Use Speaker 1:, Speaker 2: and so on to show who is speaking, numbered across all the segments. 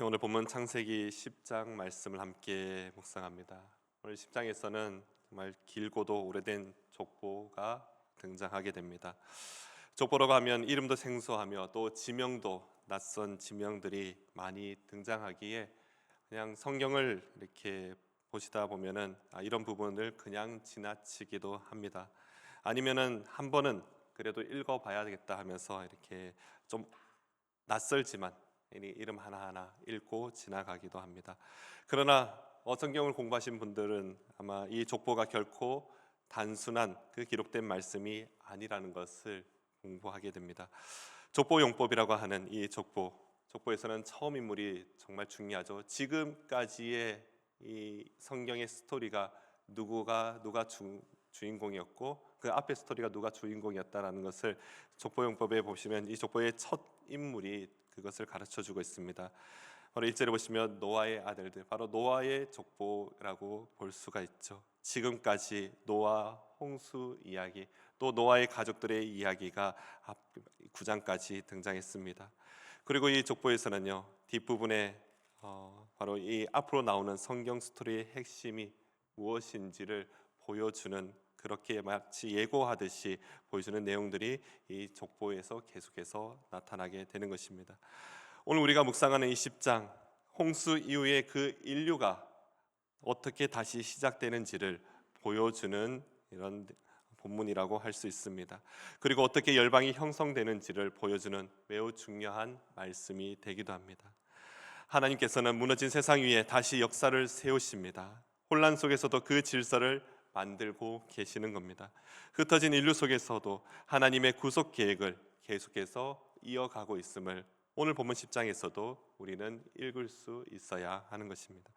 Speaker 1: 오늘 본문 창세기 10장 말씀을 함께 묵상합니다. 오늘 10장에서는 정말 길고도 오래된 족보가 등장하게 됩니다. 족보라고 하면 이름도 생소하며 또 지명도 낯선 지명들이 많이 등장하기에 그냥 성경을 이렇게 보시다 보면은 이런 부분을 그냥 지나치기도 합니다. 아니면은 한 번은 그래도 읽어봐야겠다 하면서 이렇게 좀 낯설지만 이름 하나하나 읽고 지나가기도 합니다. 그러나 성경을 공부하신 분들은 아마 이 족보가 결코 단순한 그 기록된 말씀이 아니라는 것을 공부하게 됩니다. 족보용법이라고 하는 이 족보에서는 처음 인물이 정말 중요하죠. 지금까지의 이 성경의 스토리가 누가 주인공이었고 그 앞에 스토리가 누가 주인공이었다라는 것을 족보용법에 보시면 이 족보의 첫 인물이 그것을 가르쳐주고 있습니다. 바로 1절에 보시면 노아의 아들들, 바로 노아의 족보라고 볼 수가 있죠. 지금까지 노아 홍수 이야기, 또 노아의 가족들의 이야기가 9장까지 등장했습니다. 그리고 이 족보에서는요, 뒷부분에 바로 이 앞으로 나오는 성경 스토리의 핵심이 무엇인지를 보여주는, 그렇게 마치 예고하듯이 보여주는 내용들이 이 족보에서 계속해서 나타나게 되는 것입니다. 오늘 우리가 묵상하는 이 10장, 홍수 이후에 그 인류가 어떻게 다시 시작되는지를 보여주는 이런 본문이라고 할 수 있습니다. 그리고 어떻게 열방이 형성되는지를 보여주는 매우 중요한 말씀이 되기도 합니다. 하나님께서는 무너진 세상 위에 다시 역사를 세우십니다. 혼란 속에서도 그 질서를 만들고 계시는 겁니다. 흩어진 인류 속에서도 하나님의 구속 계획을 계속해서 이어가고 있음을 오늘 본문 10장에서도 우리는 읽을 수 있어야 하는 것입니다.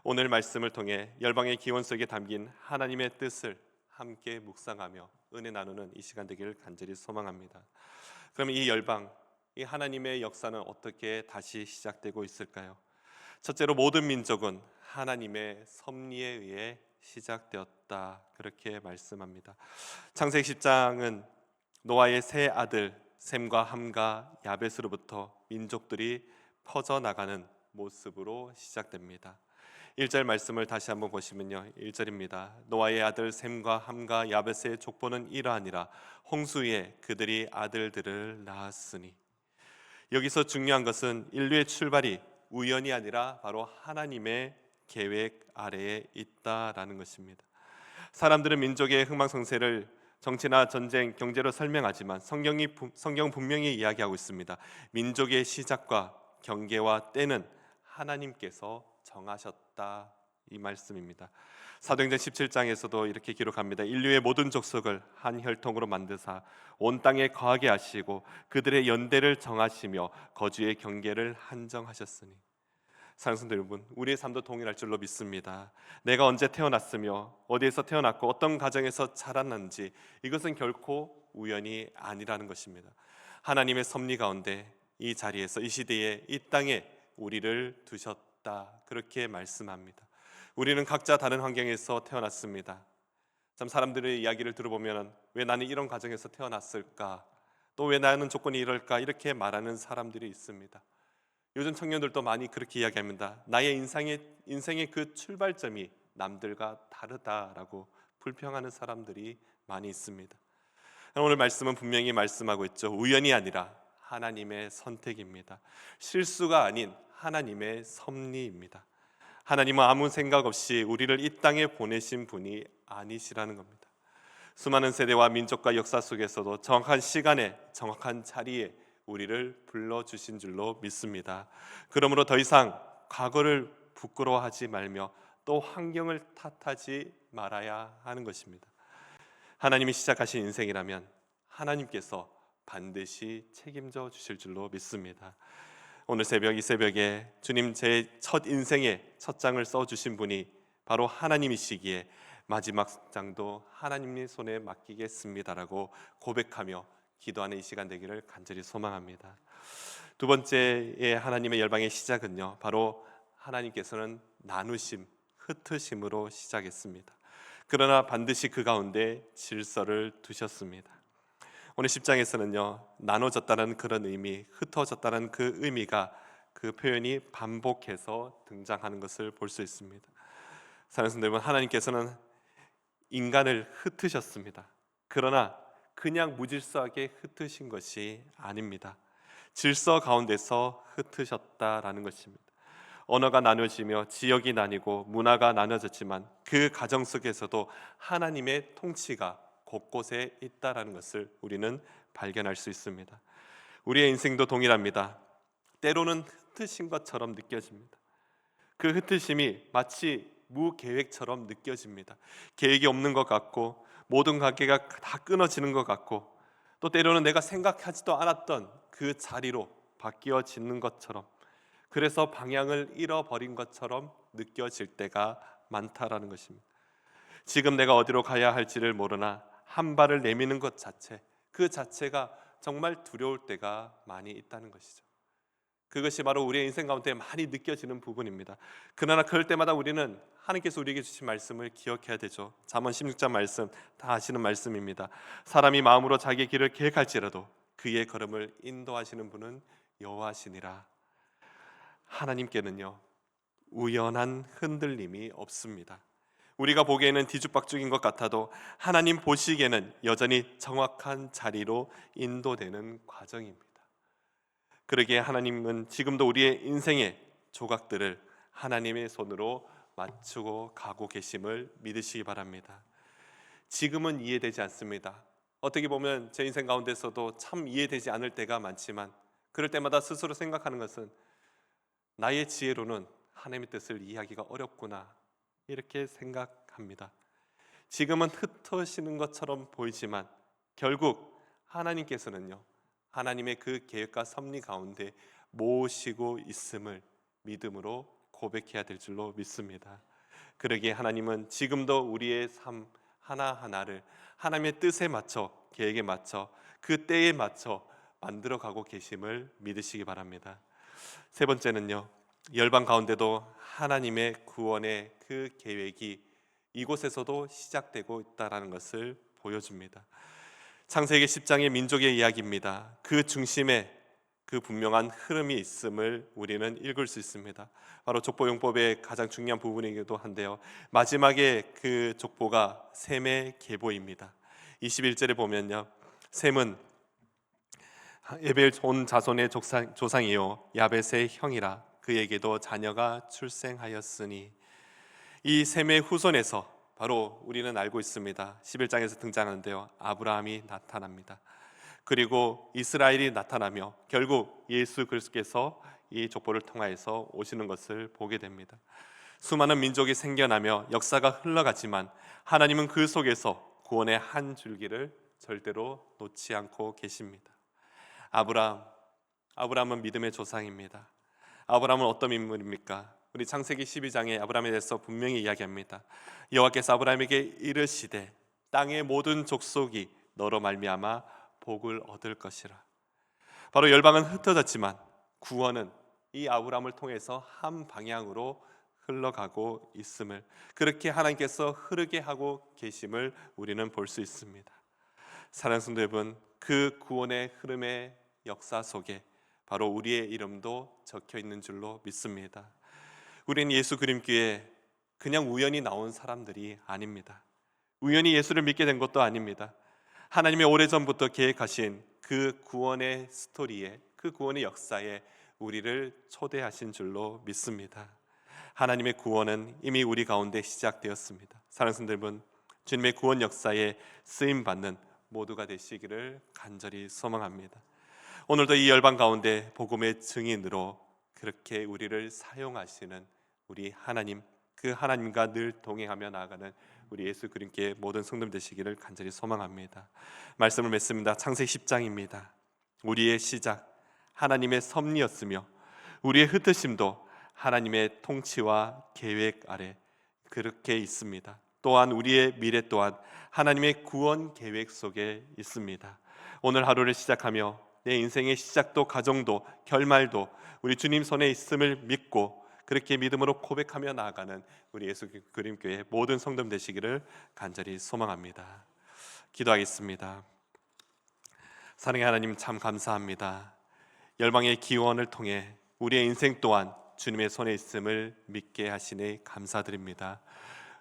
Speaker 1: 오늘 말씀을 통해 열방의 기원 속에 담긴 하나님의 뜻을 함께 묵상하며 은혜 나누는 이 시간 되기를 간절히 소망합니다. 그럼 이 열방, 이 하나님의 역사는 어떻게 다시 시작되고 있을까요? 첫째로 모든 민족은 하나님의 섭리에 의해 시작되었다, 그렇게 말씀합니다. 창세기 10장은 노아의 세 아들 셈과 함과 야벳으로부터 민족들이 퍼져나가는 모습으로 시작됩니다. 1절 말씀을 다시 한번 보시면요, 1절입니다. 노아의 아들 셈과 함과 야벳의 족보는 이러하니라. 홍수에 그들이 아들들을 낳았으니. 여기서 중요한 것은 인류의 출발이 우연이 아니라 바로 하나님의 계획 아래에 있다라는 것입니다. 사람들은 민족의 흥망성쇠를 정치나 전쟁, 경제로 설명하지만 성경 분명히 이야기하고 있습니다. 민족의 시작과 경계와 때는 하나님께서 정하셨다, 이 말씀입니다. 사도행전 17장에서도 이렇게 기록합니다. 인류의 모든 족속을 한 혈통으로 만드사 온 땅에 거하게 하시고 그들의 연대를 정하시며 거주의 경계를 한정하셨으니. 사랑하는 성도 여러분, 우리의 삶도 동일할 줄로 믿습니다. 내가 언제 태어났으며 어디에서 태어났고 어떤 가정에서 자랐는지, 이것은 결코 우연이 아니라는 것입니다. 하나님의 섭리 가운데 이 자리에서 이 시대에 이 땅에 우리를 두셨다, 그렇게 말씀합니다. 우리는 각자 다른 환경에서 태어났습니다. 참 사람들의 이야기를 들어보면 왜 나는 이런 가정에서 태어났을까, 또 왜 나는 조건이 이럴까, 이렇게 말하는 사람들이 있습니다. 요즘 청년들도 많이 그렇게 이야기합니다. 나의 인생의 그 출발점이 남들과 다르다라고 불평하는 사람들이 많이 있습니다. 오늘 말씀은 분명히 말씀하고 있죠. 우연이 아니라 하나님의 선택입니다. 실수가 아닌 하나님의 섭리입니다. 하나님은 아무 생각 없이 우리를 이 땅에 보내신 분이 아니시라는 겁니다. 수많은 세대와 민족과 역사 속에서도 정확한 시간에 정확한 자리에 우리를 불러주신 줄로 믿습니다. 그러므로 더 이상 과거를 부끄러워하지 말며 또 환경을 탓하지 말아야 하는 것입니다. 하나님이 시작하신 인생이라면 하나님께서 반드시 책임져 주실 줄로 믿습니다. 오늘 새벽, 이 새벽에 주님, 제 첫 인생의 첫 장을 써주신 분이 바로 하나님이시기에 마지막 장도 하나님의 손에 맡기겠습니다라고 고백하며 기도하는 이 시간 되기를 간절히 소망합니다. 두 번째의 하나님의 열방의 시작은요, 바로 하나님께서는 나누심, 흩으심으로 시작했습니다. 그러나 반드시 그 가운데 질서를 두셨습니다. 오늘 10장에서는요, 나눠졌다는 그런 의미, 흩어졌다는 그 의미가 그 표현이 반복해서 등장하는 것을 볼 수 있습니다. 사랑하는 성도 여러분, 하나님께서는 인간을 흩으셨습니다. 그러나 그냥 무질서하게 흩으신 것이 아닙니다. 질서 가운데서 흩으셨다라는 것입니다. 언어가 나눠지며 지역이 나뉘고 문화가 나눠졌지만 그 가정 속에서도 하나님의 통치가 곳곳에 있다라는 것을 우리는 발견할 수 있습니다. 우리의 인생도 동일합니다. 때로는 흩으신 것처럼 느껴집니다. 그 흩으심이 마치 무계획처럼 느껴집니다. 계획이 없는 것 같고 모든 관계가 다 끊어지는 것 같고 또 때로는 내가 생각하지도 않았던 그 자리로 바뀌어지는 것처럼, 그래서 방향을 잃어버린 것처럼 느껴질 때가 많다라는 것입니다. 지금 내가 어디로 가야 할지를 모르나 한 발을 내미는 것 자체, 그 자체가 정말 두려울 때가 많이 있다는 것이죠. 그것이 바로 우리의 인생 가운데 많이 느껴지는 부분입니다. 그러나 그럴 때마다 우리는 하나님께서 우리에게 주신 말씀을 기억해야 되죠. 잠언 16장 말씀 다 아시는 말씀입니다. 사람이 마음으로 자기의 길을 계획할지라도 그의 걸음을 인도하시는 분은 여호와시니라. 하나님께는요, 우연한 흔들림이 없습니다. 우리가 보기에는 뒤죽박죽인 것 같아도 하나님 보시기에는 여전히 정확한 자리로 인도되는 과정입니다. 그러기에 하나님은 지금도 우리의 인생의 조각들을 하나님의 손으로 맞추고 가고 계심을 믿으시기 바랍니다. 지금은 이해되지 않습니다. 어떻게 보면 제 인생 가운데서도 참 이해되지 않을 때가 많지만 그럴 때마다 스스로 생각하는 것은 나의 지혜로는 하나님의 뜻을 이해하기가 어렵구나, 이렇게 생각합니다. 지금은 흩어지는 것처럼 보이지만 결국 하나님께서는요, 하나님의 그 계획과 섭리 가운데 모시고 있음을 믿음으로 고백해야 될 줄로 믿습니다. 그러기에 하나님은 지금도 우리의 삶 하나하나를 하나님의 뜻에 맞춰, 계획에 맞춰, 그 때에 맞춰 만들어가고 계심을 믿으시기 바랍니다. 세 번째는요, 열방 가운데도 하나님의 구원의 그 계획이 이곳에서도 시작되고 있다는 것을 보여줍니다. 창세기 10장의 민족의 이야기입니다. 그 중심에 그 분명한 흐름이 있음을 우리는 읽을 수 있습니다. 바로 족보용법의 가장 중요한 부분이기도 한데요, 마지막에 그 족보가 셈의 계보입니다. 21절에 보면요, 셈은 에벨 온 자손의 조상이요 야벳의 형이라 그에게도 자녀가 출생하였으니, 이 셈의 후손에서 바로 우리는 알고 있습니다. 11장에서 등장하는데요, 아브라함이 나타납니다. 그리고 이스라엘이 나타나며 결국 예수 그리스도께서 이 족보를 통하여서 오시는 것을 보게 됩니다. 수많은 민족이 생겨나며 역사가 흘러가지만 하나님은 그 속에서 구원의 한 줄기를 절대로 놓지 않고 계십니다. 아브라함은 믿음의 조상입니다. 아브라함은 어떤 인물입니까? 우리 창세기 12장에 아브라함에 대해서 분명히 이야기합니다. 여호와께서 아브라함에게 이르시되 땅의 모든 족속이 너로 말미암아 복을 얻을 것이라. 바로 열방은 흩어졌지만 구원은 이 아브라함을 통해서 한 방향으로 흘러가고 있음을, 그렇게 하나님께서 흐르게 하고 계심을 우리는 볼 수 있습니다. 사랑하는 성도 여러분, 그 구원의 흐름의 역사 속에 바로 우리의 이름도 적혀 있는 줄로 믿습니다. 우리는 예수 그림교에 그냥 우연히 나온 사람들이 아닙니다. 우연히 예수를 믿게 된 것도 아닙니다. 하나님의 오래전부터 계획하신 그 구원의 스토리에, 그 구원의 역사에 우리를 초대하신 줄로 믿습니다. 하나님의 구원은 이미 우리 가운데 시작되었습니다. 사랑하는 성도 여러분, 주님의 구원 역사에 쓰임받는 모두가 되시기를 간절히 소망합니다. 오늘도 이 열방 가운데 복음의 증인으로 그렇게 우리를 사용하시는 우리 하나님, 그 하나님과 늘 동행하며 나아가는 우리 예수 그림께 모든 성도들 되시기를 간절히 소망합니다. 말씀을 맺습니다. 창세기 10장입니다. 우리의 시작 하나님의 섭리였으며 우리의 흩으심도 하나님의 통치와 계획 아래 그렇게 있습니다. 또한 우리의 미래 또한 하나님의 구원 계획 속에 있습니다. 오늘 하루를 시작하며 내 인생의 시작도 가정도 결말도 우리 주님 손에 있음을 믿고 그렇게 믿음으로 고백하며 나아가는 우리 예수 그림교회 모든 성도들 되시기를 간절히 소망합니다. 기도하겠습니다. 사랑의 하나님, 참 감사합니다. 열방의 기원을 통해 우리의 인생 또한 주님의 손에 있음을 믿게 하시니 감사드립니다.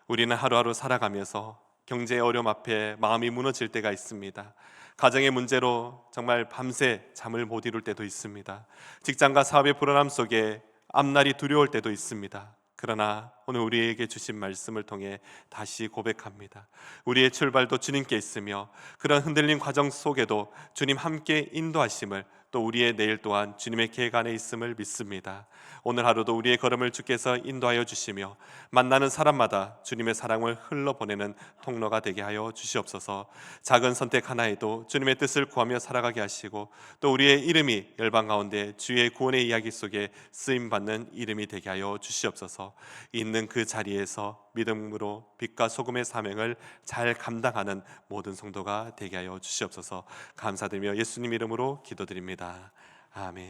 Speaker 1: 우리는 하루하루 살아가면서 경제의 어려움 앞에 마음이 무너질 때가 있습니다. 가정의 문제로 정말 밤새 잠을 못 이룰 때도 있습니다. 직장과 사업의 불안함 속에 앞날이 두려울 때도 있습니다. 그러나 오늘 우리에게 주신 말씀을 통해 다시 고백합니다. 우리의 출발도 주님께 있으며 그런 흔들림 과정 속에도 주님 함께 인도하심을, 또 우리의 내일 또한 주님의 계획 안에 있음을 믿습니다. 오늘 하루도 우리의 걸음을 주께서 인도하여 주시며 만나는 사람마다 주님의 사랑을 흘러보내는 통로가 되게 하여 주시옵소서. 작은 선택 하나에도 주님의 뜻을 구하며 살아가게 하시고, 또 우리의 이름이 열방 가운데 주의 구원의 이야기 속에 쓰임받는 이름이 되게 하여 주시옵소서. 있는 그 자리에서 믿음으로 빛과 소금의 사명을 잘 감당하는 모든 성도가 되게 하여 주시옵소서. 감사드리며 예수님 이름으로 기도드립니다. 아멘.